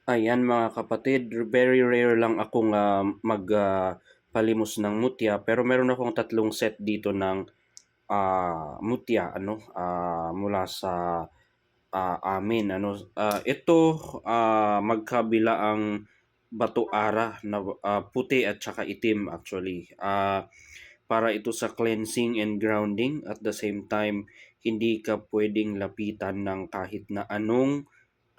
Ayan mga kapatid, very rare lang akong palimos ng mutya pero meron akong tatlong set dito ng mutya mula sa amin ito magkabilaang bato ara na puti at saka itim actually. Para ito sa cleansing and grounding at the same time hindi ka pwedeng lapitan ng kahit na anong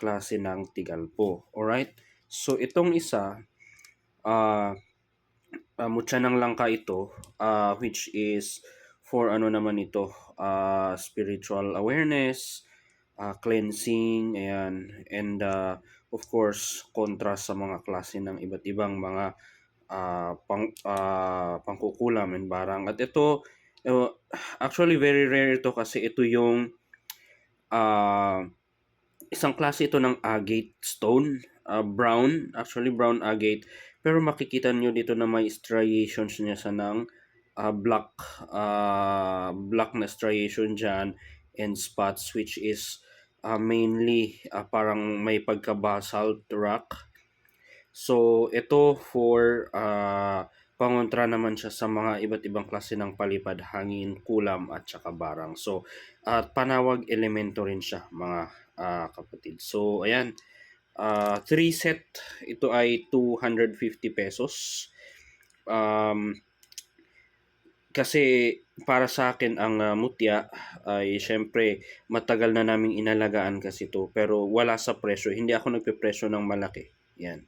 klase ng tigalpo. Alright? So itong isa, ah mutya ng langka ito, which is for ano naman ito, spiritual awareness, cleansing, ayan, and of course, kontra sa mga klase ng iba't ibang mga pangkukulam and barang. At ito, uh, actually very rare ito kasi ito yung ah, isang klase ito ng agate stone, brown, actually brown agate. Pero makikita nyo dito na may striations niya sa ng black na striation dyan and spots which is mainly parang may pagka-basalt rock. So ito for pangontra naman siya sa mga iba't ibang klase ng palipad, hangin, kulam at saka barang. So at panawag elemento rin siya mga kapatid. So ayan, 3 set ito ay 250 pesos. Kasi para sa akin ang mutya ay syempre matagal na naming inalagaan kasi ito pero wala sa presyo. Hindi ako nagpe-presyo ng malaki. Yan.